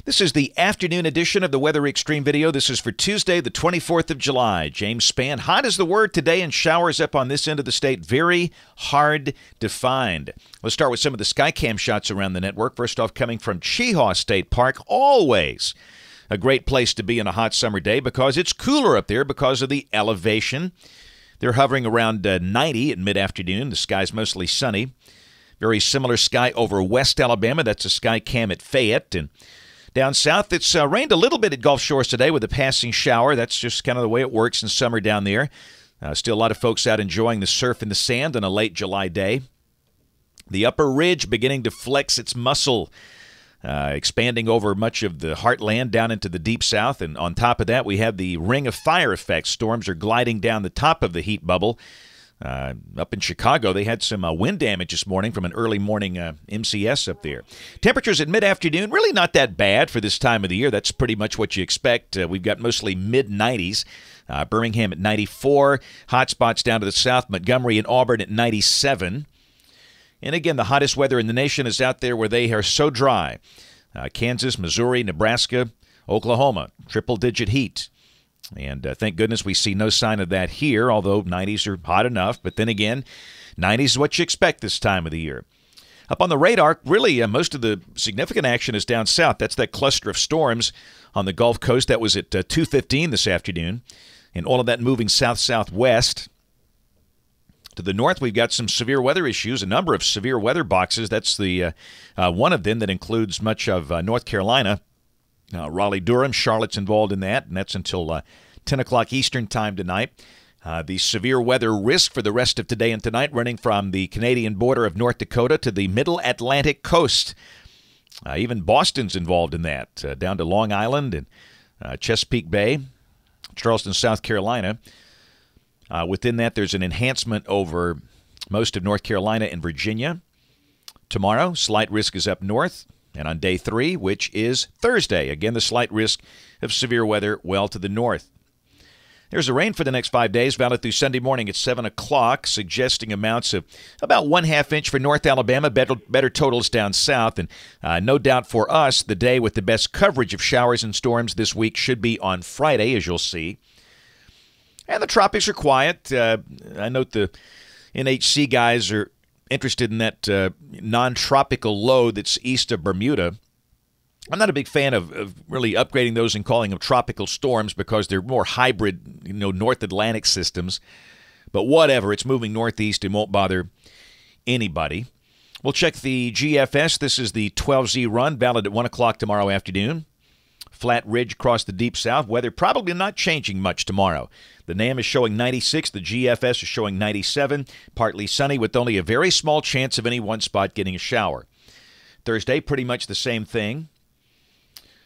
This is the afternoon edition of the Weather Xtreme video. This is for Tuesday, the 24th of July. James Spann. Hot is the word today, and showers up on this end of the state. Very hard to find. Let's start with some of the Skycam shots around the network. First off, coming from Cheahaw State Park. Always a great place to be on a hot summer day because it's cooler up there because of the elevation. They're hovering around 90 at mid-afternoon. The sky's mostly sunny. Very similar sky over West Alabama. That's a Skycam at Fayette. And down south, it's rained a little bit at Gulf Shores today with a passing shower. That's just kind of the way it works in summer down there. Still a lot of folks out enjoying the surf in the sand on a late July day. The upper ridge beginning to flex its muscle, expanding over much of the heartland down into the deep south. And on top of that, we have the ring of fire effect. Storms are gliding down the top of the heat bubble. Up in Chicago, they had some wind damage this morning from an early morning MCS up there. Temperatures at mid-afternoon, really not that bad for this time of the year. That's pretty much what you expect. We've got mostly mid-90s. Birmingham at 94. Hot spots down to the south. Montgomery and Auburn at 97. And again, the hottest weather in the nation is out there where they are so dry. Kansas, Missouri, Nebraska, Oklahoma, triple-digit heat. And thank goodness we see no sign of that here, although 90s are hot enough. But then again, 90s is what you expect this time of the year. Up on the radar, really, most of the significant action is down south. That's that cluster of storms on the Gulf Coast. That was at 2:15 this afternoon. And all of that moving south-southwest. To the north, we've got some severe weather issues, a number of severe weather boxes. That's the one of them that includes much of North Carolina. Raleigh-Durham, Charlotte's involved in that, and that's until 10 o'clock Eastern time tonight. The severe weather risk for the rest of today and tonight running from the Canadian border of North Dakota to the middle Atlantic coast. Even Boston's involved in that, down to Long Island and Chesapeake Bay, Charleston, South Carolina. Within that, there's an enhancement over most of North Carolina and Virginia. Tomorrow, slight risk is up north. And on day 3, which is Thursday, again, the slight risk of severe weather well to the north. There's a rain for the next 5 days, valid through Sunday morning at 7 o'clock, suggesting amounts of about 1/2 inch for North Alabama, better totals down south. And no doubt for us, the day with the best coverage of showers and storms this week should be on Friday, as you'll see. And the tropics are quiet. I note the NHC guys are interested in that non-tropical low that's east of Bermuda. I'm not a big fan of really upgrading those and calling them tropical storms because they're more hybrid, North Atlantic systems. But whatever, it's moving northeast and won't bother anybody. We'll check the GFS. This is the 12Z run, valid at 1 o'clock tomorrow afternoon. Flat ridge across the deep south. Weather probably not changing much tomorrow. The NAM is showing 96. The GFS is showing 97. Partly sunny with only a very small chance of any one spot getting a shower. Thursday, pretty much the same thing.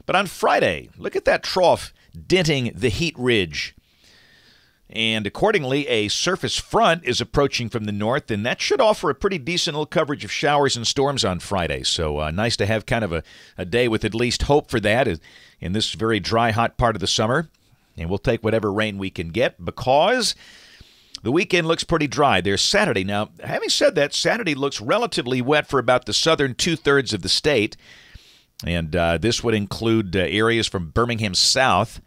But on Friday, look at that trough denting the heat ridge. And accordingly, a surface front is approaching from the north, and that should offer a pretty decent little coverage of showers and storms on Friday. So nice to have kind of a day with at least hope for that in this very dry, hot part of the summer. And we'll take whatever rain we can get because the weekend looks pretty dry. There's Saturday. Now, having said that, Saturday looks relatively wet for about the southern 2/3 of the state. And this would include areas from Birmingham south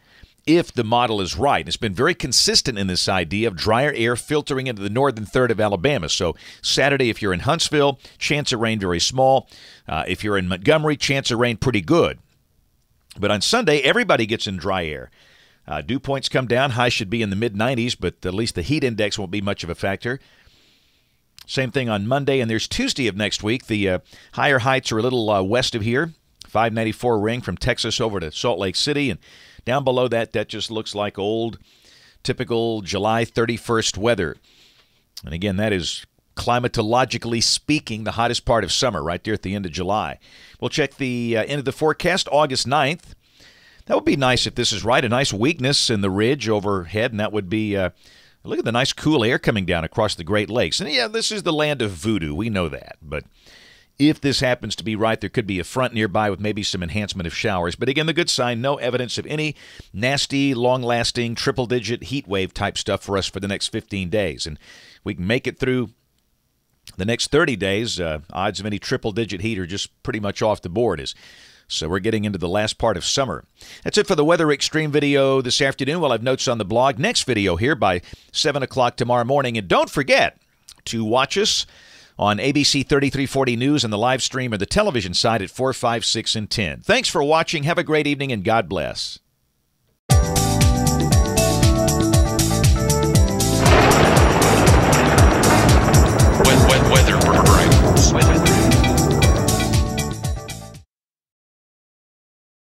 if the model is right. It's been very consistent in this idea of drier air filtering into the northern third of Alabama. So Saturday, if you're in Huntsville, chance of rain very small. If you're in Montgomery, chance of rain pretty good. But on Sunday, everybody gets in dry air. Dew points come down. High should be in the mid-90s, but at least the heat index won't be much of a factor. Same thing on Monday, and there's Tuesday of next week. The higher heights are a little west of here. 594 ring from Texas over to Salt Lake City, and down below that, that just looks like old, typical July 31st weather. And again, that is climatologically speaking the hottest part of summer right there at the end of July. We'll check the end of the forecast, August 9th. That would be nice if this is right. A nice weakness in the ridge overhead, and that would be, look at the nice cool air coming down across the Great Lakes. And yeah, this is the land of voodoo. We know that. But if this happens to be right, there could be a front nearby with maybe some enhancement of showers. But again, the good sign, no evidence of any nasty, long-lasting, triple-digit heat wave type stuff for us for the next 15 days. And we can make it through the next 30 days. Odds of any triple-digit heat are just pretty much off the board as So we're getting into the last part of summer. That's it for the Weather Xtreme video this afternoon. We'll have notes on the blog. Next video here by 7 o'clock tomorrow morning. And don't forget to watch us on ABC 3340 News and the live stream or the television side at 4, 5, 6, and 10. Thanks for watching. Have a great evening, and God bless.